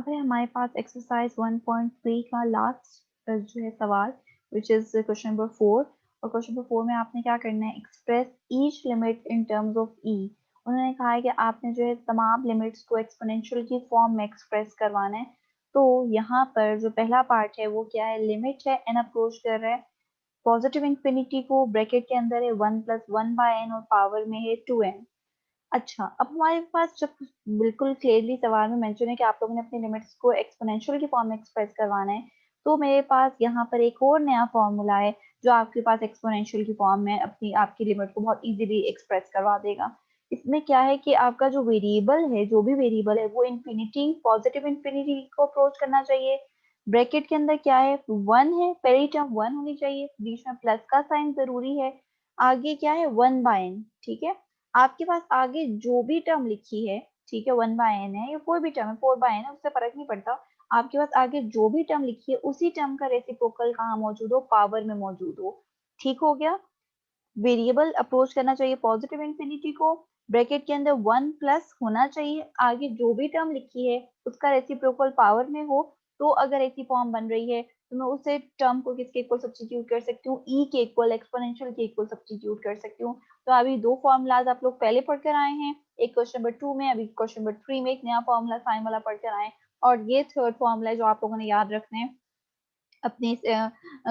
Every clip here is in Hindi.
अब है हमारे पास एक्सरसाइज 1.3 का लास्ट जो है सवाल विच इज क्वेश्चन नंबर 4। और क्वेश्चन नंबर 4 में आपने क्या करना है, express each limit in terms of E. उन्होंने कहा है कि आपने जो है तमाम लिमिट्स को एक्सपोनेंशियल की फॉर्म में एक्सप्रेस करवाना है। तो यहाँ पर जो पहला पार्ट है वो क्या है, लिमिट है, एन अप्रोच कर रहा है पॉजिटिव इंफिनिटी को, ब्रैकेट के अंदर है 1+1/n और पावर में है 2n। अच्छा, अब हमारे पास जब बिल्कुल क्लियरली सवाल में मेंशन है कि आप लोगों ने अपनी लिमिट्स को एक्सपोनेंशियल की फॉर्म में एक्सप्रेस करवाना है, तो मेरे पास यहाँ पर एक और नया फॉर्मूला है जो आपके पास एक्सपोनेंशियल की फॉर्म में अपनी आपकी लिमिट को बहुत इजीली एक्सप्रेस करवा देगा। इसमें क्या है कि आपका जो वेरिएबल है, जो भी वेरिएबल है, वो इन्फिनिटी, पॉजिटिव इन्फिनिटी को अप्रोच करना चाहिए। ब्रैकेट के अंदर क्या है, 1 है, पहली टर्म 1 होनी चाहिए, बीच में प्लस का साइन जरूरी है, आगे क्या है 1/n। ठीक है, आपके पास आगे जो भी टर्म लिखी है, ठीक है, 1/n है या कोई भी टर्म है, 4/n है, उससे फर्क नहीं पड़ता। आपके पास आगे जो भी टर्म लिखी है उसी टर्म का रेसिप्रोकल कहाँ मौजूद हो, पावर में मौजूद हो। ठीक हो गया। वेरिएबल अप्रोच करना चाहिए पॉजिटिव इंफिनिटी को, ब्रैकेट के अंदर 1 प्लस होना चाहिए, आगे जो भी टर्म लिखी है उसका रेसिप्रोकल पावर में हो। तो अगर ऐसी फॉर्म बन रही है तो मैं उसे टर्म को किसके इक्वल सब्स्टिट्यूट कर सकती हूँ, ई के इक्वल, एक्सपोनेंशियल के इक्वल सब्स्टिट्यूट कर सकती हूँ। तो अभी दो फॉर्मूलाज आप लोग पहले पढ़कर आए हैं, एक क्वेश्चन नंबर 2 में, अभी क्वेश्चन नंबर 3 में एक नया फॉर्मूला साइन वाला पढ़कर आए। और ये थर्ड फॉर्मूला जो आप लोगों ने याद रखना है अपने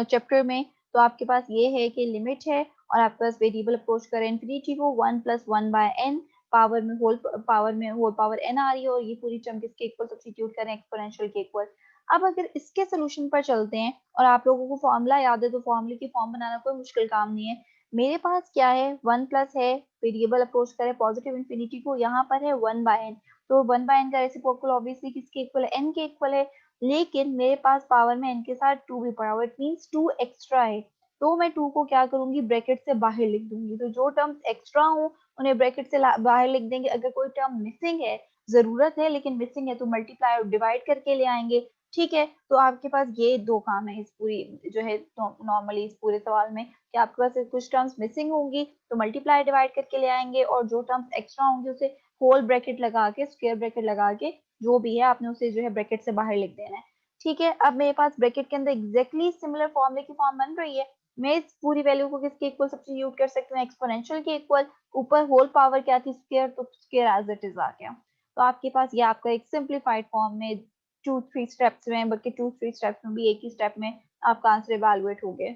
चैप्टर में। तो आपके पास ये है कि लिमिट है और आपके पास वेरिएबल अप्रोच करें इन्फिनिटी को 1+1/n, पावर में होल पावर n आ रही है, और ये पूरी टर्म किसके इक्वल सब्स्टिट्यूट करें, एक्सपोनेंशियल के इक्वल। अब अगर इसके सोल्यूशन पर चलते हैं और आप लोगों को फॉर्मूला याद है तो फॉर्मूले की फॉर्म बनाना कोई मुश्किल काम नहीं है। मेरे पास क्या है, 1 प्लस है, वेरिएबल अप्रोच करें पॉजिटिव इन्फिनिटी को, यहाँ पर है 1/n। तो 1/n का रेसिप्रोकल ऑब्वियसली किसके इक्वल है, n के इक्वल है। लेकिन मेरे पास पावर में n के साथ 2 भी पड़ा हुआ है, इट मींस 2 एक्स्ट्रा है। तो मैं 2 को क्या करूंगी, ब्रैकेट से बाहर लिख दूंगी। तो जो टर्म्स एक्स्ट्रा हो उन्हें ब्रैकेट से बाहर लिख देंगे। अगर कोई टर्म मिसिंग है, जरूरत है लेकिन मिसिंग है, तो मल्टीप्लाई और डिवाइड करके ले आएंगे। ठीक है, तो आपके पास ये दो काम है इस पूरी जो है नॉर्मली इस पूरे सवाल में, कि आपके पास कुछ टर्म्स मिसिंग होंगी तो मल्टीप्लाई डिवाइड करके ले आएंगे, और जो टर्म्स एक्स्ट्रा होंगे उसे होल ब्रैकेट लगा के, स्क्वायर ब्रैकेट लगा के, जो भी है आपने उसे जो है ब्रैकेट से बाहर लिख देना है। ठीक है, अब मेरे पास ब्रैकेट के अंदर एग्जैक्टली सिमिलर फॉर्मूले की फॉर्म बन रही है। मैं इस पूरी वैल्यू को किसके इक्वल सब्स्टिट्यूट कर सकती हूँ, एक्सपोनेंशियल के इक्वल। ऊपर होल पावर क्या थी, स्क्वायर, तो स्क्वायर एज इट इज आ गया। तो आपके पास ये आपका एक सिंप्लीफाइड फॉर्म में 2-3 स्टेप्स में, बल्कि 2-3 स्टेप्स में भी एक ही स्टेप में आपका आंसर इवैल्यूएट हो गया।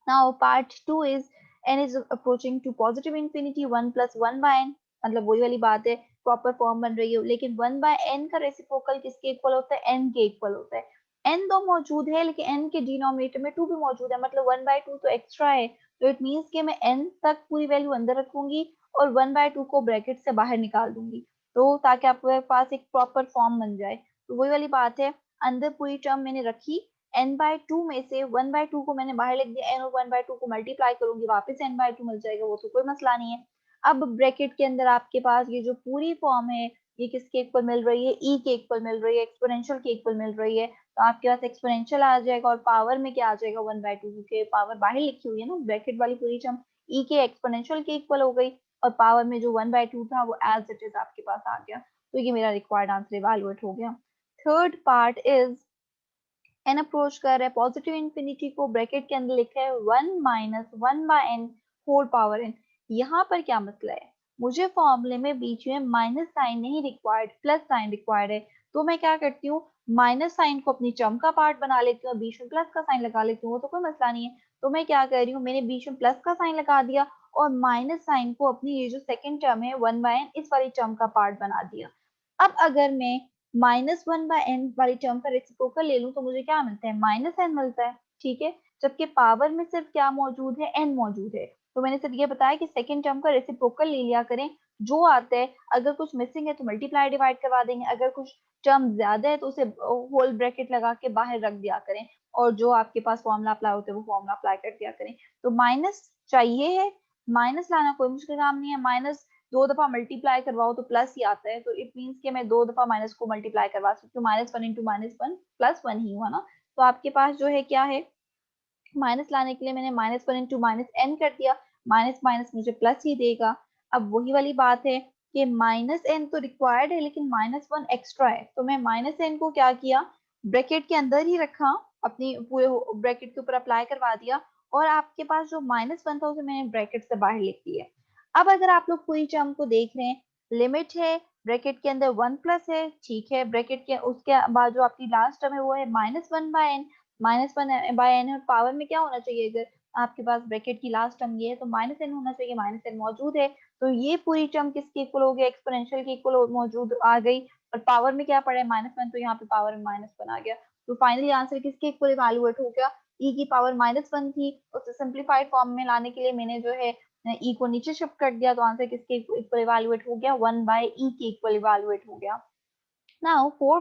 Now part 2 is n is approaching to positive infinity 1+1/n, मतलब वही वाली बात है, प्रॉपर फॉर्म बन रही है। लेकिन 1/n का रेसिप्रोकल किसके इक्वल होता है, n के इक्वल होता है। n तो मौजूद है लेकिन n के डिनोमिनेटर में 2 भी मौजूद है, मतलब 1/2 तो एक्स्ट्रा है। तो इट मीन्स कि मैं n तक पूरी वैल्यू अंदर रखूंगी और 1/2 को ब्रैकेट से बाहर निकाल दूंगी, तो ताकि आपके पास एक प्रॉपर फॉर्म बन जाए। तो वही वाली बात है, अंदर पूरी टर्म मैंने रखी, n/2 में से 1/2 को मैंने बाहर लिख दिया, n और 1/2 को मल्टीप्लाई करूंगी, वापस n/2 मिल जाएगा, वो तो कोई मसला नहीं है। अब ब्रैकेट के अंदर आपके पास ये जो पूरी फॉर्म है, ये किसके इक्वल मिल रही है, e के इक्वल मिल रही है, एक्सपोनेंशियल के इक्वल मिल रही है। तो आपके पास एक्सपोनेंशियल आ जाएगा और पावर में क्या आ जाएगा, 1/2, क्योंकि पावर बाहर लिखी हुई है ना, ब्रैकेट वाली पूरी टर्म e के एक्सपोनेंशियल के इक्वल हो गई, और पावर में जो 1/2 था वो एज इट इज आपके पास आ गया। तो ये मेरा रिक्वायर्ड आंसर इवैल्यूएट हो गया। Third part is an approach कर रहा है पॉजिटिव इंफिनिटी को, ब्रैकेट के अंदर लिखा है 1-1/n होल पावर n। यहाँ पर क्या मसला है, मुझे फॉर्मूले में बीच में माइनस साइन नहीं रिक्वायर्ड, प्लस साइन रिक्वायर्ड है। तो मैं क्या करती हूँ, माइनस साइन को अपनी टर्म का पार्ट बना लेती हूँ, बीच में प्लस का साइन लगा लेती हूँ, वो तो कोई मसला नहीं है। तो मैं क्या कर रही हूँ, मैंने बीच में प्लस का साइन लगा दिया और माइनस साइन को अपनी ये जो सेकेंड टर्म है 1/n, इस वाली टर्म का पार्ट बना दिया। अब अगर मैं -1/n वाली टर्म का रेसिप्रोकल ले लूं तो मुझे क्या मिलता है, -n मिलता है। ठीक है, जबकि पावर में सिर्फ क्या मौजूद है, n मौजूद है। तो मैंने सिर्फ ये बताया कि सेकेंड टर्म का रेसिप्रोकल ले लिया करें, जो आता है। अगर कुछ मिसिंग है तो मल्टीप्लाई डिवाइड करवा देंगे, अगर कुछ टर्म ज्यादा है तो उसे होल ब्रैकेट लगा के बाहर रख दिया करें, और जो आपके पास फॉर्मूला अप्लाई होते हैं वो फॉर्मूला अप्लाई कर दिया करें। तो माइनस चाहिए है, माइनस लाना कोई मुश्किल काम नहीं है। माइनस 2 दफा मल्टीप्लाई करवाओ तो प्लस ही आता है, तो इट मीन्स कि मैं 2 दफा माइनस को मल्टीप्लाई करवा सकती हूँ, -1 इंटू -1 +1 ही हुआ ना। तो आपके पास जो है क्या है, माइनस लाने के लिए मैंने -1 इंटू -n कर दिया, माइनस माइनस मुझे प्लस ही देगा। अब वही वाली बात है, कि माइनस एन तो रिक्वायर्ड है लेकिन माइनस वन एक्स्ट्रा है, तो मैं माइनस एन को क्या किया, ब्रैकेट के अंदर ही रखा, अपनी पूरे ब्रैकेट के ऊपर अप्लाई करवा दिया, और आपके पास जो माइनस वन था उसे मैंने ब्रैकेट से बाहर लिख दिया। अब अगर आप लोग पूरी टर्म को देख रहे हैं, लिमिट है, ब्रैकेट के अंदर वन प्लस है, ठीक है, ब्रैकेट के उसके बाद जो आपकी लास्ट टर्म है वो है minus one by n, minus one by n, और पावर में क्या होना चाहिए, अगर आपके पास ब्रैकेट की लास्ट टर्म ये है तो माइनस एन होना चाहिए, माइनस एन मौजूद है, तो ये पूरी टर्म किसके इक्वल हो गया, एक्सपोनेंशियल के इक्वल मौजूद आ गई, और पावर में क्या पड़ा है माइनस वन, तो यहाँ पे पावर में माइनस वन आ गया, तो फाइनली आंसर किसके इक्वल इवैल्यूएट हो गया, ई की पावर माइनस वन थी, उसे सिंप्लीफाइड फॉर्म में लाने के लिए मैंने जो है ई को नीचे शिफ्ट कर दिया, तो आंसर किसके इक्वल इवैल्यूएट हो गया, वन बाय ई के इक्वल इवैल्यूएट हो गया। नाउ फोर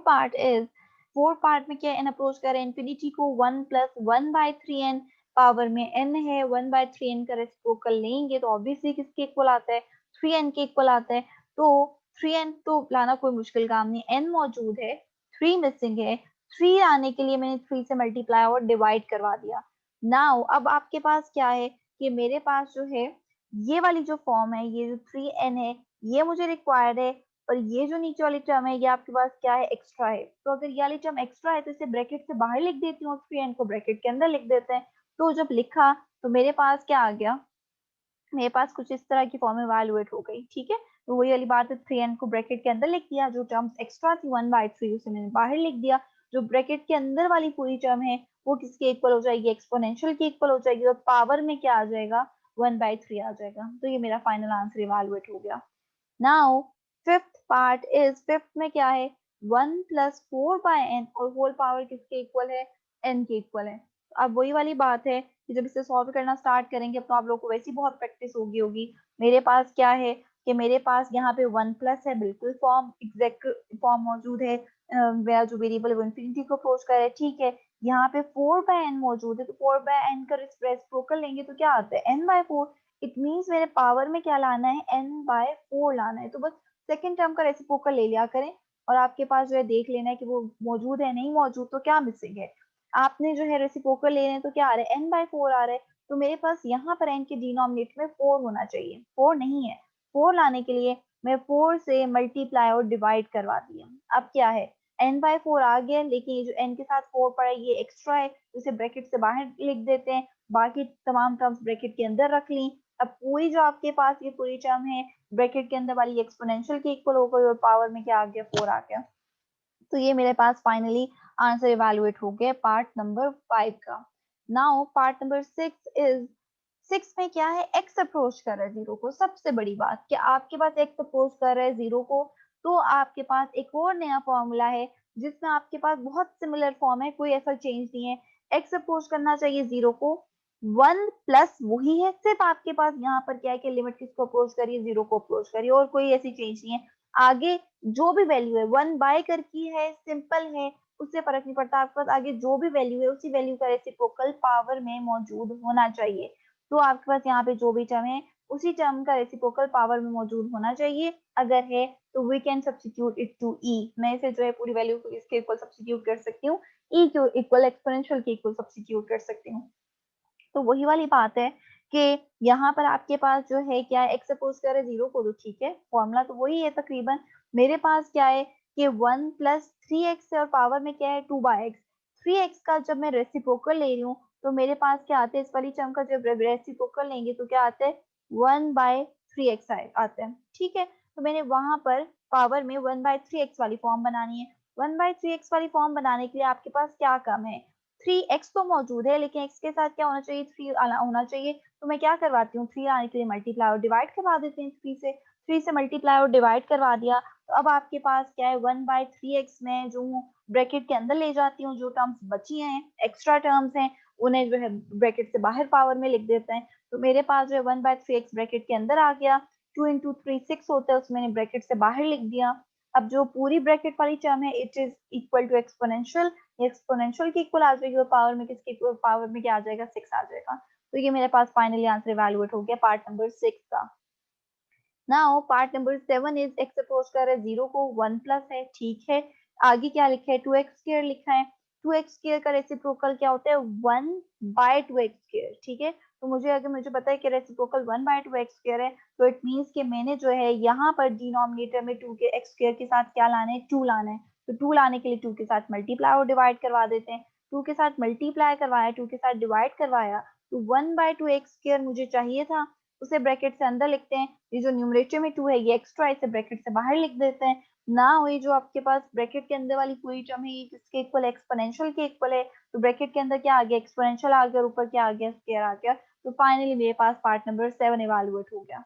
पार्ट में क्या एन अप्रोच करें इन्फिनिटी को, one plus one by three n, power में एन है, वन बाय थ्री एन का रेसिप्रोकल लेंगे तो ऑब्वियसली किसके इक्वल आता है, थ्री एन के इक्वल आता है, तो थ्री एन तो लाना कोई मुश्किल काम नहीं, एन मौजूद है, थ्री मिसिंग है, थ्री आने के लिए मैंने थ्री से मल्टीप्लाई और डिवाइड करवा दिया। नाउ अब आपके पास क्या है कि मेरे पास जो है ये वाली जो फॉर्म है, ये जो थ्री एन है, ये मुझे रिक्वायर्ड है, और ये जो नीचे वाली टर्म है ये आपके पास क्या है, एक्स्ट्रा है, तो अगर ये वाली टर्म एक्स्ट्रा है तो इसे ब्रैकेट से बाहर लिख देती हूँ और थ्री एन को ब्रैकेट के अंदर लिख देते हैं, तो जब लिखा तो मेरे पास क्या आ गया, मेरे पास कुछ इस तरह की फॉर्म इवैल्यूएट हो गई, ठीक है, तो वही वाली बात है, थ्री एन को ब्रैकेट के अंदर लिख दिया, जो टर्म्स एक्स्ट्रा थी वन बाय थ्री उसे मैंने बाहर लिख दिया, जो ब्रैकेट के अंदर वाली पूरी टर्म है वो किसके इक्वल हो जाएगी, एक्सपोनेंशियल के इक्वल हो जाएगी, और पावर में क्या आ जाएगा, वन बाय थ्री आ जाएगा, तो ये मेरा फाइनल आंसर इवैल्यूएट हो गया। नाउ फिफ्थ में क्या है, one plus four by n, और होल पावर किसके इक्वल है, एन के इक्वल है, तो अब वही वाली बात है कि जब इसे सॉल्व करना स्टार्ट करेंगे अब तो आप लोग को वैसी बहुत प्रैक्टिस होगी। मेरे पास क्या है कि मेरे पास यहाँ पे वन प्लस है, बिल्कुल फॉर्म एग्जैक्ट फॉर्म मौजूद है, मेरा जो वेरिएबल वो इन्फिनिटी को अप्रोच कर रहा है, ठीक है, यहाँ पे फोर बाय एन मौजूद है, तो फोर बाय एन का रेसिप्रोकल लेंगे तो क्या आता है, n by four, it means मेरे पावर में क्या लाना है, एन बाय फोर लाना है, तो बस सेकेंड टर्म का रेसिप्रोकल ले लिया करें, और आपके पास जो है देख लेना है कि वो मौजूद है नहीं मौजूद, तो क्या मिसिंग है, आपने जो है रेसिप्रोकल ले रहे हैं तो क्या आ रहा है, एन बाय फोर आ रहा है, तो मेरे पास यहाँ पर एन के डिनोमिनेटर में फोर होना चाहिए, फोर नहीं है, फोर लाने के लिए मैं फोर से मल्टीप्लाई और डिवाइड करवा दिया, अब क्या है, एन बाय फोर आ गया, लेकिन ये जो एन के साथ फोर पड़ा है ये एक्स्ट्रा है, इसे ब्रैकेट से बाहर लिख देते हैं, बाकी तमाम टर्म्स ब्रैकेट के अंदर रख ली, अब पूरी जो आपके पास ये पूरी टर्म है ब्रैकेट के अंदर वाली एक्सपोनेंशियल के इक्वल हो गई, और पावर में क्या आ गया, फोर आ गया, तो ये मेरे पास फाइनली आंसर इवैल्यूएट हो गया पार्ट नंबर 5 का। Now part number 6 is, six में क्या है, एक्स अप्रोच कर रहा है जीरो को, सबसे बड़ी बात कि आपके पास एक्स अप्रोच कर रहा है जीरो को, तो आपके पास एक और नया फॉर्मूला है जिसमें आपके पास बहुत सिमिलर फॉर्म है, कोई ऐसा चेंज नहीं है, एक्स अप्रोच करना चाहिए जीरो को, वन प्लस वही है, सिर्फ आपके पास यहाँ पर क्या है कि लिमिट किसको अप्रोच करिए, जीरो को अप्रोच करिए, और कोई ऐसी चेंज नहीं है, आगे जो भी वैल्यू है वन बाय कर की है, सिंपल है, उससे फर्क नहीं पड़ता, आपके पास आगे जो भी वैल्यू है उसी वैल्यू का रेसिप्रोकल पावर में मौजूद होना चाहिए, तो आपके पास यहाँ पे जो भी टर्म है उसी टर्म का रेसिप्रोकल पावर में मौजूद होना चाहिए, अगर है तो we can substitute it to E, मैं इसे जो है पूरी वैल्यू को इसके इक्वल सब्स्टिट्यूट कर सकती हूँ, ई के इक्वल एक्सपोनेंशियल के इक्वल सब्स्टिट्यूट कर सकती हूँ, तो वही वाली बात है कि यहाँ पर आपके पास जो है क्या है, एक्स सपोज करे जीरो को, तो ठीक है, फॉर्मूला तो वही है तकरीबन, मेरे पास क्या है कि वन प्लस थ्री एक्स है, और पावर में क्या है, two by x, three x का जब मैं रेसिप्रोकल ले रही हूँ तो मेरे पास क्या आता है, इस वाली टर्म का जब रेसिप्रोकल लेंगे तो क्या आता है, वन बाय थ्री एक्स आता है, ठीक है, तो मैंने वहां पर पावर में वन बाय थ्री एक्स वाली फॉर्म बनानी है, वन बाय थ्री एक्स वाली फॉर्म बनाने के लिए आपके पास क्या कम है, थ्री एक्स तो मौजूद है लेकिन एक्स के साथ क्या होना चाहिए, थ्री होना चाहिए, तो मैं क्या करवाती हूँ, थ्री आने के लिए मल्टीप्लाई और डिवाइड करवा देते हैं, थ्री से मल्टीप्लाई और डिवाइड करवा दिया, तो अब आपके पास क्या है, वन बाय थ्री एक्स में जो ब्रैकेट के अंदर ले जाती हूँ, जो टर्म्स बची हैं एक्स्ट्रा टर्म्स हैं उन्हें जो है ब्रैकेट से बाहर पावर में लिख देते हैं, तो मेरे पास जो है one by three x bracket के अंदर आ गया, टू इंटू थ्री सिक्स होता है, उसमें मैंने ब्रैकेट से बाहर लिख दिया, अब जो पूरी ब्रैकेट वाली टर्म है it is equal to exponential, exponential की इक्वल आ जाएगी, और पावर में किसकी इक्वल, पावर में क्या आ जाएगा, सिक्स आ जाएगा, तो ये मेरे पास फाइनली आंसर इवैल्यूएट हो गया पार्ट नंबर 6 का। Now part number 7 is, x approach कर रहा है जीरो को, वन प्लस है, ठीक है, आगे क्या लिखा है, टू एक्स स्क्वायर लिखा है, 2x² का रेसिप्रोकल क्या होता है 1/2x², ठीक है। तो मुझे पता है कि रेसिप्रोकल 1/2x² है, तो इट मीन्स कि मैंने जो है यहाँ पर डिनोमिनेटर में 2 के x² के साथ क्या लाना है 2 लाना है। तो 2 लाने के लिए 2 के साथ मल्टीप्लाई और डिवाइड करवा देते हैं। 2 के साथ मल्टीप्लाई करवाया, 2 के साथ डिवाइड करवाया, तो 1/2x² मुझे चाहिए था, उसे ब्रैकेट से अंदर लिखते हैं। ये जो न्यूमरेटर में 2 है ये एक्स्ट्रा, इसे ब्रैकेट से बाहर लिख देते हैं ना। हुई जो आपके पास ब्रैकेट के अंदर वाली पूरी टर्म है ये किसके इक्वल, एक्सपोनेंशियल के इक्वल है। तो ब्रैकेट के अंदर क्या आ गया, एक्सपोनेंशियल आ गया और ऊपर क्या आ गया, स्क्वायर आ गया। तो फाइनली मेरे पास पार्ट नंबर 7 इवेलुएट हो गया।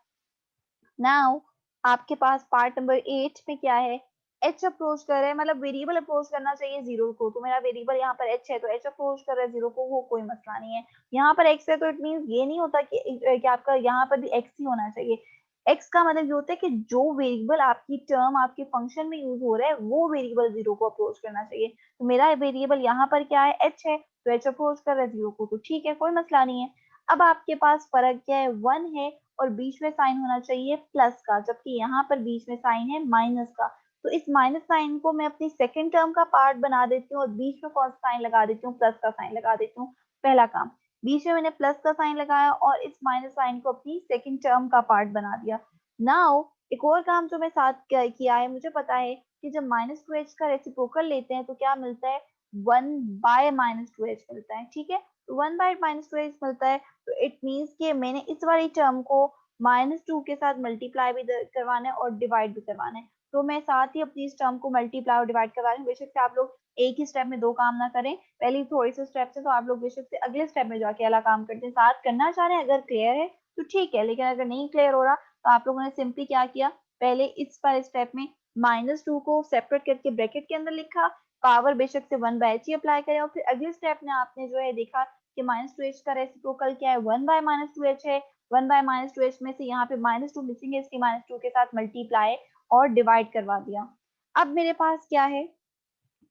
नाउ आपके पास पार्ट नंबर 8 में क्या है, एच अप्रोच कर रहा है, मतलब वेरिएबल अप्रोच करना चाहिए जीरो को। तो मेरा वेरिएबल यहाँ पर एच है, तो एच अप्रोच कर रहा है जीरो को, वो कोई मसला नहीं है। यहाँ पर एक्स है तो इट मीन ये नहीं होता कि आपका यहाँ पर भी एक्स ही होना चाहिए। एक्स का मतलब ये होता है कि जो वेरिएबल आपकी टर्म आपके फंक्शन में यूज हो रहा है वो वेरिएबल जीरो को अप्रोच करना चाहिए। तो मेरा वेरिएबल यहाँ पर क्या है, एच है, तो एच अप्रोच कर रहा है जीरो को, तो ठीक है, कोई मसला नहीं है। अब आपके पास फर्क क्या है, 1 है और बीच में साइन होना चाहिए प्लस का, जबकि यहाँ पर बीच में साइन है माइनस का। तो इस माइनस साइन को मैं अपनी सेकंड टर्म का पार्ट बना देती हूँ और बीच में कौन सा साइन लगा देती हूँ, प्लस का साइन लगा देती हूँ। पहला काम, बीच में मैंने प्लस का साइन लगाया और इस माइनस साइन को अपनी सेकंड टर्म का पार्ट बना दिया। नाउ एक और काम जो मैं साथ किया है, मुझे पता है कि जब -2h का रेसिप्रोकल लेते हैं तो क्या मिलता है, 1/-2h मिलता है, ठीक है। तो 1/-2h मिलता है, तो इट मीन्स कि मैंने इस वाली टर्म को -2 के साथ मल्टीप्लाई भी करवाना है और डिवाइड भी करवाना है। तो मैं साथ ही अपनी इस टर्म को मल्टीप्लाई और डिवाइड करवा रही हूँ। बेशक से आप लोग एक ही स्टेप में दो काम ना करें, पहले थोड़ी से स्टेप से, तो आप लोग बेशक से अगले स्टेप में जाके अगला काम करते हैं। साथ करना चाह रहे हैं अगर क्लियर है तो ठीक है, लेकिन अगर नहीं क्लियर हो रहा तो आप लोगों ने सिंपली क्या किया, पहले इस वाले स्टेप में -2 को सेपरेट करके ब्रैकेट के अंदर लिखा, पावर बेशक से 1/h ही अप्लाई करें, और फिर अगले स्टेप में आपने जो है देखा कि -2h का रेसिप्रोकल क्या है, 1/-2h है। 1/-2h में से यहाँ पे -2 मिसिंग है, इसकी -2 के साथ मल्टीप्लाई और डिवाइड करवा दिया। अब मेरे पास क्या है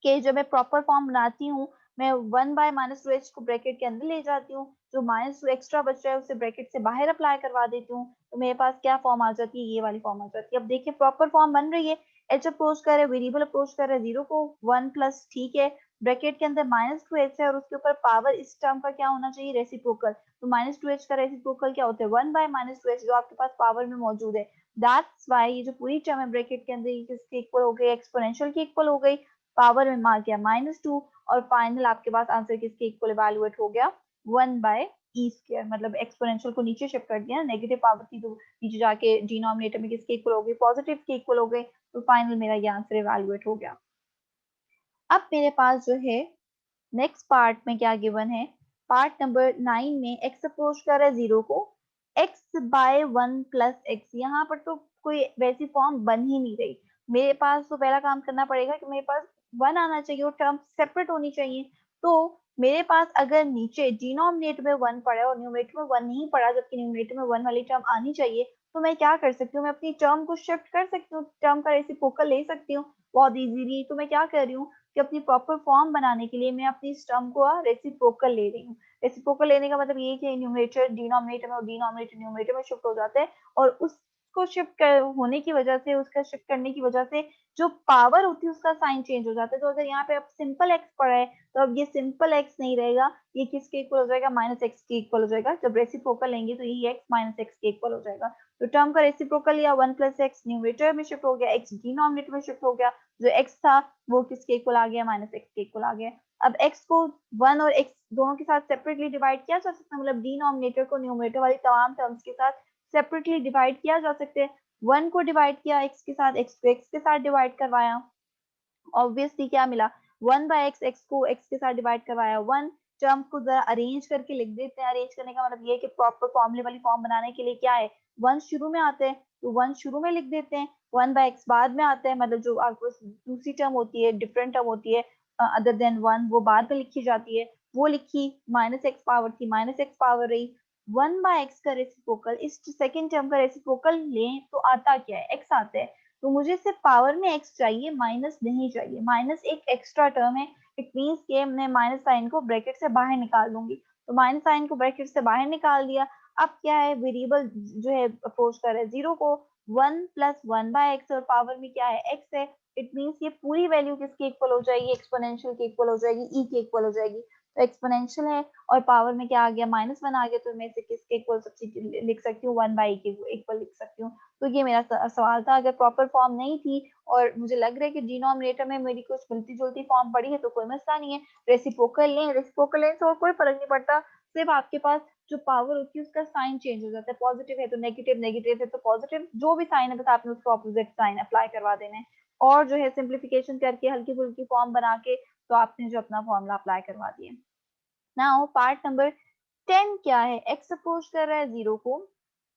कि जब मैं प्रॉपर फॉर्म बनाती हूँ, मैं 1/-2h को ब्रैकेट के अंदर ले जाती हूँ, जो -2 एक्स्ट्रा बच रहा है उसे ब्रैकेट से बाहर अप्लाई करवा देती हूँ, तो मेरे पास क्या फॉर्म आ जाती है, ये वाली फॉर्म आ जाती है। अब देखिए प्रॉपर फॉर्म बन रही है, एच अप्रोच कर रहा है, वेरिएबल अप्रोच कर रहा है जीरो को, 1 प्लस, ठीक है, ब्रैकेट के अंदर -2h है और उसके ऊपर पावर इस टर्म का क्या होना चाहिए, रेसिप्रोकल। तो -2h का रेसिप्रोकल क्या होता है, 1/-2h, जो आपके पास पावर में मौजूद है। दैट्स वाई ये जो पूरी टर्म है ब्रैकेट के अंदर ये किसके इक्वल हो गई, एक्सपोनेंशियल की इक्वल हो गई, पावर में मार किया -2, और फाइनल आपके पास आंसर किसके इक्वल इवैल्यूएट हो गया, 1/e², मतलब एक्सपोनेंशियल को नीचे शिफ्ट कर दिया, नेगेटिव पावर थी तो नीचे जाके डिनोमिनेटर में किसके इक्वल हो गई, पॉजिटिव के इक्वल हो गई। तो फाइनल मेरा ये आंसर इवैल्यूएट हो गया। अब मेरे पास जो है नेक्स्ट पार्ट में क्या गिवन है, पार्ट नंबर 9 में x अप्रोच कर रहा है जीरो को, x/1 प्लस एक्स, यहाँ पर तो कोई वैसी फॉर्म बन ही नहीं रही। मेरे पास तो पहला काम करना पड़ेगा कि मेरे पास 1 आना चाहिए और टर्म सेपरेट होनी चाहिए। तो मेरे पास अगर नीचे डिनोमिनेटर में 1 पड़ा है और न्यूमरेटर में 1 नहीं पड़ा, जबकि न्यूमरेटर में 1 वाली टर्म आनी चाहिए, तो मैं क्या कर सकती हूँ, मैं अपनी टर्म को शिफ्ट कर सकती हूँ, टर्म का रेसिप्रोकल ले सकती हूँ बहुत इजीली। तो मैं क्या कर रही हूँ कि अपनी प्रॉपर फॉर्म बनाने के लिए मैं अपनी इस टर्म को रेसिप्रोकल ले रही हूँ। रेसिप्रोकल लेने का मतलब ये है कि न्यूमरेटर डिनोमिनेटर में और डिनोमिनेटर न्यूमरेटर में शिफ्ट हो जाता है, और उसको शिफ्ट होने की वजह से, उसका शिफ्ट करने की वजह से जो पावर होती है उसका साइन चेंज हो जाता है। तो अगर यहाँ पे अब सिंपल एक्स पड़ा है तो अब ये सिंपल एक्स नहीं रहेगा, ये किसके इक्वल हो जाएगा, -x के इक्वल हो जाएगा। जब रेसिप्रोकल लेंगे तो ये x -x के इक्वल हो जाएगा। तो टर्म का रेसिप्रोकल लिया, 1 प्लस एक्स न्यूमरेटर में शिफ्ट हो गया, x डिनोमिनेटर में शिफ्ट हो गया, जो x था वो किसके इक्वल आ गया, -x के इक्वल आ गया। अब x को 1 और x दोनों के साथ सेपरेटली डिवाइड किया जा सकता है, मतलब डिनोमिनेटर को न्यूमरेटर वाली तमाम टर्म्स के साथ सेपरेटली डिवाइड किया जा सकते हैं। 1 को डिवाइड किया x के साथ, x को x के साथ डिवाइड करवाया, ऑब्वियसली क्या मिला, 1/x, x को x के साथ डिवाइड करवाया, 1 टर्म को जरा अरेंज करके लिख देते हैं। अरेंज करने का मतलब ये है कि प्रॉपर फॉर्मूले वाली फॉर्म बनाने के लिए क्या है, 1 शुरू में आते हैं तो 1 शुरू में लिख देते हैं, 1/x बाद में आता है, मतलब जो आपको दूसरी टर्म होती है, डिफरेंट टर्म होती है अदर देन 1, वो बाद में लिखी जाती है, वो लिखी, -x पावर थी, -x पावर रही। 1/x का रेसिप्रोकल, इस सेकंड टर्म का रेसिप्रोकल लें तो आता क्या है, x आता है। तो मुझे सिर्फ पावर में x चाहिए, माइनस नहीं चाहिए, माइनस एक एक्स्ट्रा टर्म है, इट मीन्स के मैं माइनस साइन को ब्रैकेट से बाहर निकाल दूंगी। तो माइनस साइन को ब्रैकेट से बाहर निकाल दिया। अब क्या है, वेरिएबल जो है अप्रोच कर रहा है जीरो को, 1 + 1/x और पावर में क्या है x है, इट मीन्स ये पूरी वैल्यू किसके इक्वल हो जाएगी, एक्सपोनेंशियल के इक्वल हो जाएगी, ई के इक्वल हो जाएगी। तो एक्सपोनेंशियल है और पावर में क्या आ गया, -1 आ गया, तो मैं इसे किसके इक्वल सब्स्टिट्यूट लिख सकती हूँ, 1/e के इक्वल लिख सकती हूँ। तो ये मेरा सवाल था। अगर प्रॉपर फॉर्म नहीं थी और मुझे लग रहा है कि डिनोमिनेटर में मेरी कुछ मिलती जुलती फॉर्म पड़ी है, तो कोई मसला नहीं है, रेसिप्रोकल लें, रेसिप्रोकल लें तो कोई फर्क नहीं पड़ता। सिर्फ आपके पास जो पावर होती है उसका साइन चेंज हो जाता है, पॉजिटिव है तो नेगेटिव, नेगेटिव है तो पॉजिटिव, जो भी साइन है बस आपने उसका ऑपोजिट साइन अप्लाई करवा देना है। और जो है सिंप्लीफिकेशन करके हल्की फुल्की फॉर्म बना के तो आपने जो अपना फॉर्मूला अप्लाई करवा दिया। नाउ पार्ट नंबर 10 क्या है, एक्स अप्रोच कर रहा है 0 को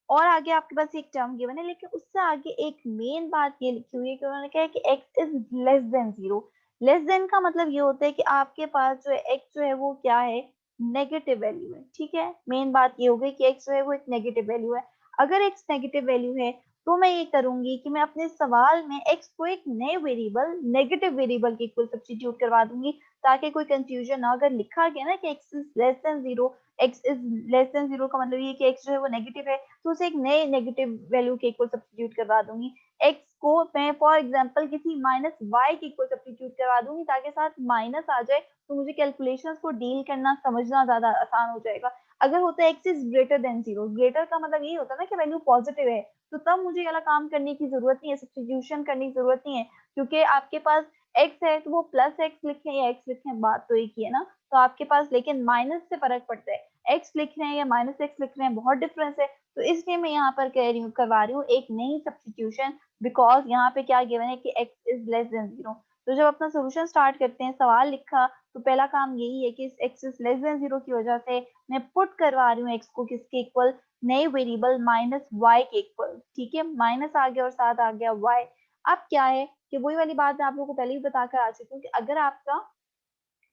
और आगे आपके पास एक टर्म गिवन है, लेकिन उससे आगे एक मेन बात ये लिखी हुई है कि उन्होंने कहा है कि x is less than 0। Less than का मतलब ये होता है कि आपके पास जो है x जो है वो क्या है, नेगेटिव वैल्यू है। ठीक है, मेन बात ये हो गई कि x जो है वो एक नेगेटिव वैल्यू है। अगर x नेगेटिव वैल्यू है तो मैं ये करूंगी कि मैं अपने सवाल में x को एक नए वेरिएबल, नेगेटिव वेरिएबल के इक्वल सब्स्टिट्यूट करवा दूंगी, ताकि कोई कंफ्यूजन ना। अगर लिखा गया ना कि x is less than 0, x is less than 0 का मतलब ये कि x जो है वो नेगेटिव है, तो उसे एक नए नेगेटिव वैल्यू के इक्वल सब्स्टिट्यूट करवा दूंगी। x को मैं फॉर एग्जांपल किसी -y के इक्वल सब्स्टिट्यूट करवा दूंगी, ताकि साथ माइनस आ जाए तो मुझे कैलकुलेशंस को डील करना, समझना ज्यादा आसान हो जाएगा। अगर होता है x is greater than 0, greater का मतलब ये होता है ना कि वैल्यू पॉजिटिव है, तो तब मुझे ये वाला काम करने की जरूरत नहीं है, सब्स्टिट्यूशन करने की जरूरत नहीं है, क्योंकि आपके पास x है तो वो प्लस एक्स लिखें या x लिखें बात तो एक ही है ना। तो आपके पास लेकिन माइनस से फर्क पड़ता है, x लिख रहे हैं या -x लिख रहे हैं, बहुत डिफरेंस है। तो इसलिए मैं यहाँ पर कह रही हूँ, करवा रही हूँ एक नई सब्स्टिट्यूशन, बिकॉज यहाँ पे क्या गिवन है कि x इज लेस देन 0। तो जब अपना सोल्यूशन स्टार्ट करते हैं, सवाल लिखा, तो पहला काम यही है कि इस x इज लेस देन 0 की वजह से मैं पुट करवा रही हूँ x को किसके इक्वल, नए वेरिएबल -y के इक्वल। ठीक है, माइनस आ गया और साथ आ गया y। अब क्या है कि वही वाली बात मैं आप लोगों को पहले ही बताकर आ चुकी हूँ कि अगर आपका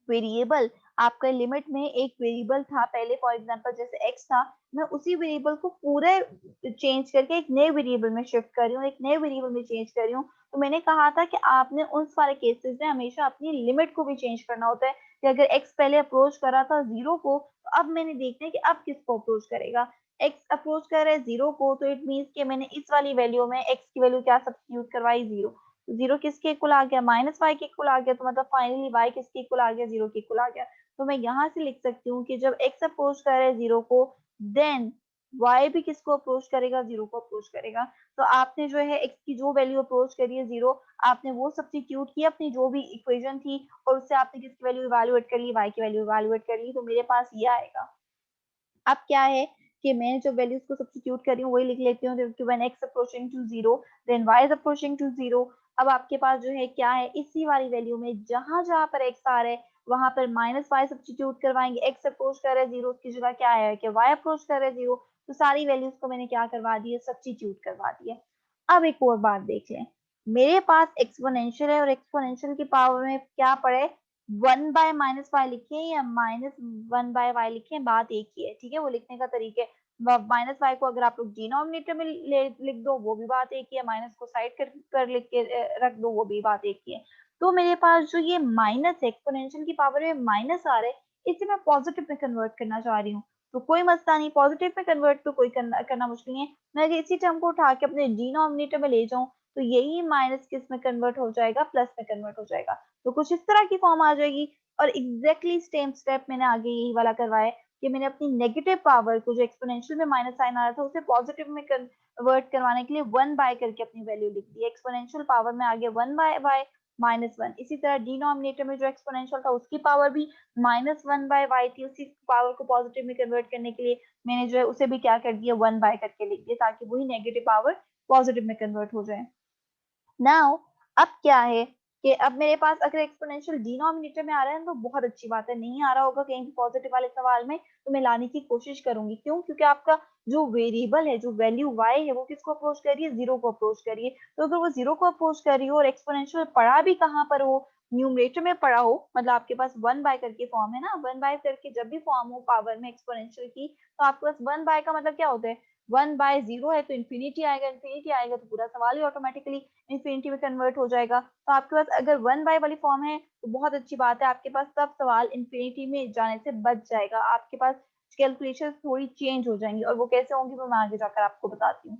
वेरिएबल, आपका लिमिट में एक वेरिएबल था पहले, फॉर एग्जांपल जैसे x था, मैं उसी वेरिएबल को पूरे चेंज करके एक नए वेरिएबल में शिफ्ट कर रही हूँ, एक नए वेरिएबल में चेंज कर रही हूँ। तो मैंने कहा था कि आपने उन सारे केसेस में हमेशा अपनी लिमिट को भी चेंज करना होता है, कि अगर x पहले अप्रोच करा था 0 को, तो अब मैंने देखना है कि अब किसको अप्रोच करेगा। x अप्रोच कर रहा है 0 को, तो इट मीन्स कि मैंने इस वाली वैल्यू में x की वैल्यू क्या सब्स्टिट्यूट करवाई, 0। जीरो किसके इक्वल आ गया, -y के इक्वल आ गया, तो मतलब फाइनली y किसके इक्वल आ गया, 0 के इक्वल आ गया। तो मैं यहाँ से लिख सकती हूँ कि जब x अप्रोच कर रहा है 0 को, देन y भी किसको अप्रोच करेगा, 0 को अप्रोच करेगा। तो आपने जो है x की जो वैल्यू अप्रोच करी है 0, आपने वो सब्स्टिट्यूट किया अपनी जो भी इक्वेशन थी, और उससे आपने किसकी वैल्यू इवैल्यूएट कर ली, y की वैल्यू इवैल्यूएट कर ली, तो मेरे पास ये आएगा। अब क्या है कि मैं जो वैल्यूज को सब्स्टिट्यूट कर रही हूँ वही लिख लेती हूँ, कि when x approaching to 0 then y is approaching to 0। अब आपके पास जो है क्या है, इसी वाली वैल्यू में जहां जहां पर x आ रहा है वहां पर -y सब्स्टिट्यूट करवाएंगे। x अप्रोच कर रहा है 0, उसकी जगह क्या है कि y अप्रोच कर रहा है 0, तो सारी वैल्यूज को मैंने क्या करवा दी है, सब्स्टिट्यूट करवा दिया। अब एक और बात देख लें, मेरे पास एक्सपोनेंशियल है और एक्सपोनेंशियल की पावर में क्या पड़े, 1/-y लिखे या -1/y लिखे, बात एक ही है। ठीक है, वो लिखने का तरीके, -y को अगर आप लोग डिनोमिनेटर में लिख दो वो भी बात एक ही है, माइनस को साइड कर लिख के रख दो वो भी बात एक ही है। तो मेरे पास जो ये माइनस है, एक्सपोनेंशियल की पावर में माइनस आ रहा है, इसे मैं पॉजिटिव में कन्वर्ट करना चाह रही हूँ। तो कोई मसला नहीं, पॉजिटिव में कन्वर्ट तो कोई करना मुश्किल नहीं है। मैं अगर इसी टर्म को उठा के अपने डिनोमिनेटर में ले जाऊं, तो यही माइनस किस में कन्वर्ट हो जाएगा, प्लस में कन्वर्ट हो जाएगा। तो कुछ इस तरह की फॉर्म आ जाएगी। और एग्जैक्टली सेम स्टेप मैंने आगे यही वाला करवाया है, कि मैंने अपनी नेगेटिव पावर को, जो एक्सपोनेंशियल में माइनस साइन आ रहा था, उसे पॉजिटिव में कन्वर्ट करवाने के लिए 1/, करके अपनी वैल्यू लिख दी। एक्सपोनेंशियल पावर में आ गया 1/y -1। इसी तरह डिनोमिनेटर में जो एक्सपोनेंशियल था उसकी पावर भी -1/y थी, उसी पावर को पॉजिटिव में कन्वर्ट करने के लिए मैंने जो है उसे भी क्या कर दिया, 1/, करके लिख दिया, ताकि वही नेगेटिव पावर पॉजिटिव में कन्वर्ट हो जाए। नाउ अब क्या है कि अब मेरे पास अगर एक्सपोनेंशियल डिनोमिनेटर में आ रहा है तो बहुत अच्छी बात है, नहीं आ रहा होगा कहीं पॉजिटिव वाले सवाल में तो मैं लाने की कोशिश करूंगी। क्यों? क्योंकि आपका जो वेरिएबल है, जो वैल्यू y है, वो किसको अप्रोच कर रही है, 0 को अप्रोच कर रही है। तो अगर वो 0 को अप्रोच कर रही हो और एक्सपोनेंशियल पड़ा भी कहाँ पर हो, न्यूमरेटर में पड़ा हो, मतलब आपके पास 1/, करके फॉर्म है ना, 1/, करके जब भी फॉर्म हो पावर में एक्सपोनेंशियल की, तो आपके पास 1/, का मतलब क्या होता है, 1/0 है तो इन्फिनिटी आएगा, इन्फिनिटी आएगा तो पूरा सवाल ही ऑटोमेटिकली इन्फिनिटी में कन्वर्ट हो जाएगा। तो आपके पास अगर 1/, वाली फॉर्म है तो बहुत अच्छी बात है, आपके पास तब सवाल इन्फिनिटी में जाने से बच जाएगा, आपके पास कैलकुलेशन थोड़ी चेंज हो जाएंगी, और वो कैसे होंगी वो मैं आगे जाकर आपको बताती हूँ।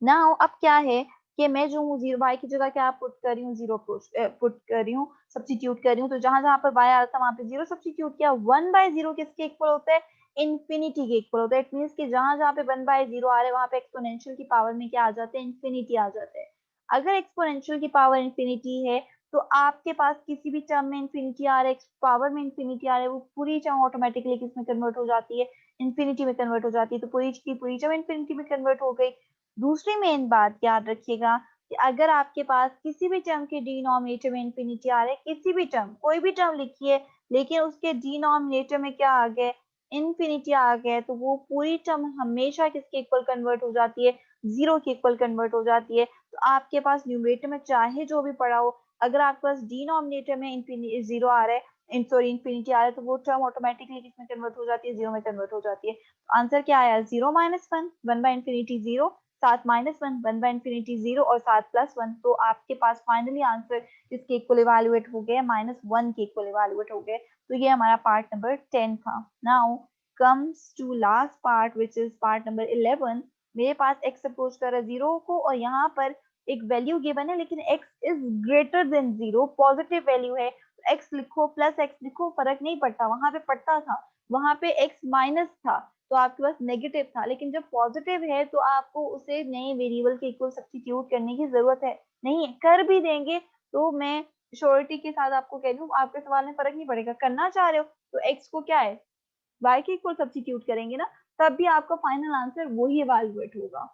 नाउ अब क्या है कि मैं जो हूँ जीरो y की जगह क्या पुट कर रही हूँ, जीरो पुट कर रही हूँ, सब्सटीट्यूट कर रही हूँ। तो जहां जहां पर y आ रहा था वहां पे जीरो सब्सटीट्यूट किया। 1/0 किसके इक्वल होता है, इन्फिनिटी के इक्वल होता है। इट मीन्स कि जहां जहां पे 1/0 आ रहे हैं वहां पे एक्सपोनेंशियल की पावर में क्या आ जाते हैं, इन्फिनिटी आ जाते हैं। अगर एक्सपोनेंशियल की पावर इन्फिनिटी है तो आपके पास किसी भी टर्म में इन्फिनिटी आ रहा है, पावर में इन्फिनिटी आ रहा है, वो पूरी टर्म ऑटोमेटिकली किसमें कन्वर्ट हो जाती है, इन्फिनिटी में कन्वर्ट हो जाती है। तो पूरी की पूरी टर्म इन्फिनिटी में कन्वर्ट हो गई। दूसरी मेन बात याद रखिएगा कि अगर आपके पास किसी भी टर्म के डिनोमिनेटर में इन्फिनिटी आ रहा है, किसी भी टर्म, कोई भी टर्म लिखिए, लेकिन उसके डिनोमिनेटर में क्या आ गया, इन्फिनिटी आ गया, तो वो पूरी टर्म हमेशा किसके इक्वल कन्वर्ट हो जाती है, जीरो के इक्वल कन्वर्ट हो जाती है। तो आपके पास न्यूमरेटर में चाहे जो भी पड़ा हो, अगर आपके पास डिनोमिनेटर में जीरो आ रहा है, सॉरी इन्फिनिटी आ रहा है, तो वो टर्म ऑटोमेटिकली किसमें कन्वर्ट हो जाती है, जीरो में कन्वर्ट हो जाती है। तो आंसर क्या आया, 0 - 1, 1/इन्फिनिटी 0, 7 - 1, 1/इन्फिनिटी 0, और 7 + 1। तो आपके पास फाइनली आंसर किसके इक्वल इवेल्युएट हो गए, -1 के इक्वल इवेल्युएट हो गए। तो ये हमारा पार्ट नंबर 10 था। Now comes to last part which is part number 11। मेरे पास x अप्रोच कर रहा है 0 को, और यहाँ पर एक वैल्यू गिवन है, लेकिन x is greater than 0, positive value है। तो x लिखो प्लस x लिखो, फर्क नहीं पड़ता, वहां पे पड़ता था, वहां पे x माइनस था तो आपके पास नेगेटिव था, लेकिन जब पॉजिटिव है तो आपको उसे नए वेरिएबल के इक्वल सब्स्टिट्यूट करने की जरूरत है नहीं है। कर भी देंगे तो मैं श्योरिटी के साथ आपको कह दूं, आपके सवाल में फर्क नहीं पड़ेगा। करना चाह रहे हो तो x को क्या है, y के इक्वल सब्स्टिट्यूट करेंगे ना, तब भी आपका फाइनल आंसर वही इवैल्यूएट होगा।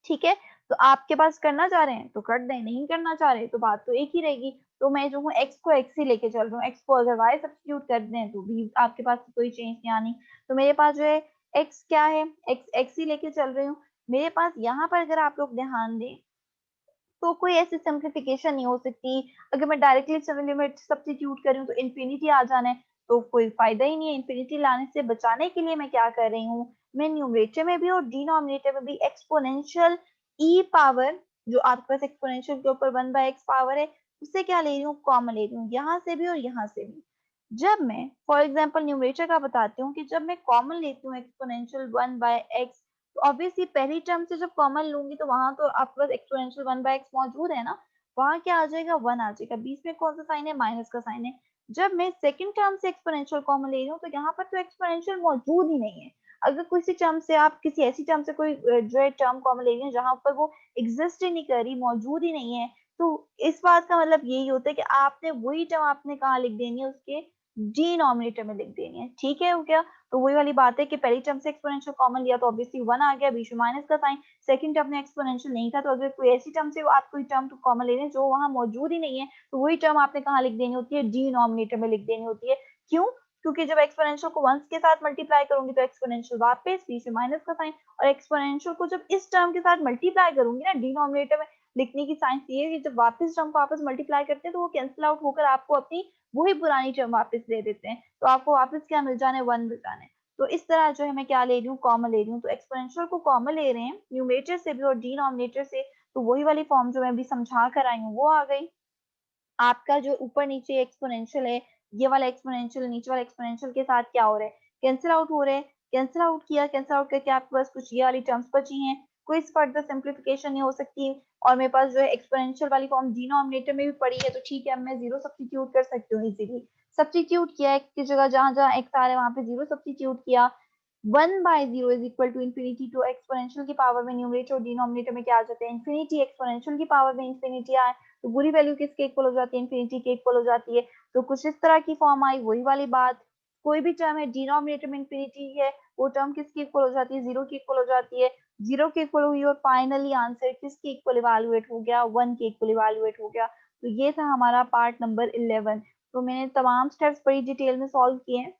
ठीक है, तो आपके पास करना चाह रहे हैं तो कर दें, नहीं करना चाह रहे तो बात तो एक ही रहेगी। तो मैं जो हूँ x को x ही लेके चल रहा हूँ, x को अगर y सब्स्टिट्यूट कर दें तो भी आपके पास कोई चेंज नहीं आनी। तो मेरे पास जो है x क्या है, x ही लेके चल रही हूँ। मेरे पास यहाँ पर अगर आप लोग ध्यान दें तो कोई ऐसी सिंप्लीफिकेशन नहीं हो सकती। अगर मैं डायरेक्टली लिमिट सब्स्टिट्यूट करूँ तो इन्फिनिटी आ जाना है, तो कोई फायदा ही नहीं है। इन्फिनिटी लाने से बचाने के लिए मैं क्या कर रही हूँ, मैं न्यूमरेटर में भी और डिनोमिनेटर में भी एक्सपोनेंशियल ई पावर, जो आपके पास एक्सपोनेंशियल के ऊपर 1/x पावर है, उससे क्या ले रही हूँ, कॉमन ले रही हूँ, यहाँ से भी और यहाँ से भी। जब मैं फॉर एग्जाम्पल न्यूमरेटर का बताती हूँ कि जब मैं कॉमन लेती हूँ एक्सपोनेंशियल 1/x, तो ऑब्वियसली पहली टर्म से जब कॉमन लूंगी तो वहां तो आपके पास एक्सपोनेंशियल 1/x मौजूद है ना, वहां क्या आ जाएगा, 1 आ जाएगा। बीच में कौन सा साइन है, माइनस का साइन है। जब मैं सेकंड टर्म से एक्सपोनेंशियल कॉमन ले रही हूँ तो यहाँ पर तो एक्सपोनेंशियल मौजूद ही नहीं है। अगर किसी टर्म से आप किसी ऐसी टर्म से कोई जो है टर्म कॉमन ले रही है जहां पर वो एग्जिस्ट ही नहीं कर रही, मौजूद ही नहीं है, तो इस बात का मतलब यही होता है कि आपने वही टर्म आपने कहाँ लिख देनी है, उसके डिनोमिनेटर में लिख देनी है। ठीक है, हो गया। तो वही वाली बात है कि पहली टर्म से एक्सपोनेंशियल कॉमन लिया तो ऑब्वियसली 1 आ गया, बीच में माइनस का साइन। सेकंड टर्म में एक्सपोनेंशियल नहीं था, तो अगर कोई ऐसी टर्म से आप कोई टर्म तो कॉमन ले रहे हैं जो वहां मौजूद ही नहीं है, तो वही टर्म आपने कहाँ लिख देनी होती है, डिनोमिनेटर में लिख देनी होती है। क्यों, क्योंकि जब एक्सपोनेंशियल को वंस के साथ मल्टीप्लाई करूंगी तो एक्सपोनेंशियल वापस, बीच में माइनस का साइन, और एक्सपोनेंशियल को जब इस टर्म के साथ मल्टीप्लाई करूंगी ना डिनोमिनेटर में, लिखने की साइंस ये है कि जब वापस टर्म को आपस मल्टीप्लाई करते हैं तो वो कैंसिल आउट होकर आपको अपनी वही पुरानी टर्म वापस दे देते हैं, तो आपको वापस क्या मिल जाना है, 1 मिल जाना है। तो इस तरह जो है मैं क्या ले रही हूँ, कॉमन ले रही हूँ। तो एक्सपोनेंशियल को कॉमन ले रहे हैं न्यूमरेटर से भी और डिनोमिनेटर से, तो वही वाली फॉर्म जो मैं अभी समझा कर आई हूँ वो आ गई। आपका जो ऊपर नीचे एक्सपोनेंशियल है, ये वाला एक्सपोनेंशियल नीचे वाला एक्सपोनेंशियल के साथ क्या हो रहा है, कैंसिल आउट हो रहा है। कैंसिल आउट किया, कैंसिल आउट करके आपके पास कुछ ये वाली टर्म्स बची हैं, कोई फर्दर सिंप्लीफिकेशन नहीं हो सकती। और मेरे पास जो है एक्सपोनेंशियल वाली फॉर्म डिनोमिनेटर में भी पड़ी है, तो ठीक है, मैं जीरो सब्स्टिट्यूट कर सकती हूँ इजीली। सब्स्टिट्यूट किया एक्स की जगह, जहां जहां एक्स आ रहा है वहां पे जीरो सब्स्टिट्यूट किया। 1/0 is equal to infinity, to exponential की पावर में न्यूमरेटर और डिनोमिनेटर में क्या आ जाते हैं, इन्फिनिटी। एक्सपोनेंशियल की पावर में इन्फिनिटी आए तो बुरी वैल्यू किसके इक्वल हो जाती है, इन्फिनिटी के इक्वल हो जाती है। तो कुछ इस तरह की फॉर्म आई, वही वाली बात। कोई भी टर्म है डिनोमिनेटर में इन्फिनिटी है, वो टर्म किसकी इक्वल हो जाती है, जीरो की इक्वल हो जाती है। जीरो की इक्वल हुई और फाइनली आंसर किसके इक्वल इवेल्युएट हो गया, 1 के इक्वल इवेल्युएट हो गया। तो ये था हमारा पार्ट नंबर 11। तो मैंने तमाम स्टेप्स बड़ी डिटेल में सॉल्व किए हैं,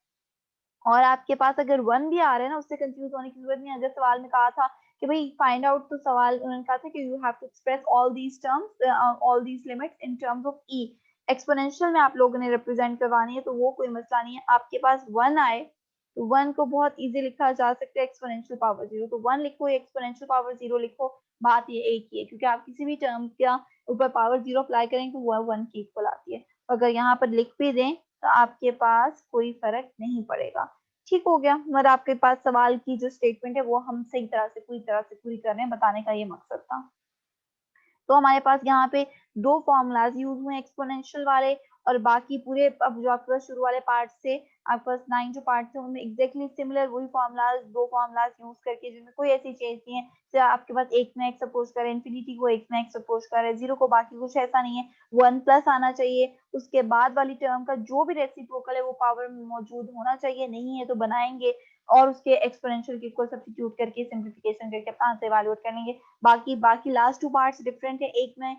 और आपके पास अगर 1 भी आ रहा है ना, उससे कंफ्यूज होने की जरूरत नहीं है। अगर सवाल में कहा था कि भाई फाइंड आउट, तो सवाल उन्होंने कहा था कि you have to express all these terms, all these limits in terms of e. Exponential में आप लोगों ने रिप्रेजेंट करवानी है, तो वो कोई मसला नहीं है। आपके पास 1 आए तो 1 को बहुत इजी लिखा जा सकता है एक्सपोनेंशियल पावर 0, तो 1 लिखो, एक्सपोनेंशियल पावर 0 लिखो। बात ये एक ही है, क्योंकि आप किसी भी टर्म का ऊपर पावर 0 अप्लाई करेंगे तो वो 1 की इक्वल आती है। तो अगर यहाँ पर लिख भी दें तो आपके पास कोई फर्क नहीं पड़ेगा। ठीक हो गया, मगर आपके पास सवाल की जो स्टेटमेंट है वो हम सही तरह से पूरी कर रहे हैं, बताने का ये मकसद था। तो हमारे पास यहाँ पे दो फॉर्मूलाज यूज हुए एक्सपोनेंशियल वाले, और बाकी पूरे अब जो आपके पास शुरू वाले पार्ट से आपके पास 9 जो पार्ट थे उनमें एग्जैक्टली सिमिलर वही फॉर्मूलाज, दो फॉर्मूलाज यूज करके, जिनमें कोई ऐसी चीज नहीं है। जैसे आपके पास एक में एक्स सपोज करें, इन्फिनिटी को एक में एक्स सपोज करें, जीरो को बाकी, कुछ ऐसा नहीं है। वन प्लस आना चाहिए, उसके बाद वाली टर्म का जो भी रेसिप्रोकल है वो पावर में मौजूद होना चाहिए, नहीं है तो बनाएंगे और उसके एक्सपोनेंशियल को सब्स्टिट्यूट करके सिंप्लीफिकेशन करके अपना आंसर इवैल्यूएट कर लेंगे। बाकी बाकी लास्ट टू पार्ट्स डिफरेंट है। एक में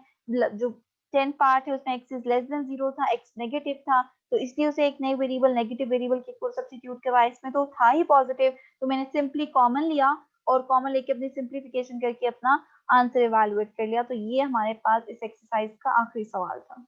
जो 10 पार्ट है उसमें x is less than zero था, एक्स नेगेटिव था, तो इसलिए उसे एक नई वेरिएबल नेगेटिव वेरिएबल के को सब्स्टिट्यूट करवाया। इसमें तो था ही पॉजिटिव, तो मैंने सिंपली कॉमन लिया और कॉमन लेके अपनी सिंप्लीफिकेशन करके अपना आंसर इवैल्यूएट कर लिया। तो ये हमारे पास इस एक्सरसाइज का आखिरी सवाल था।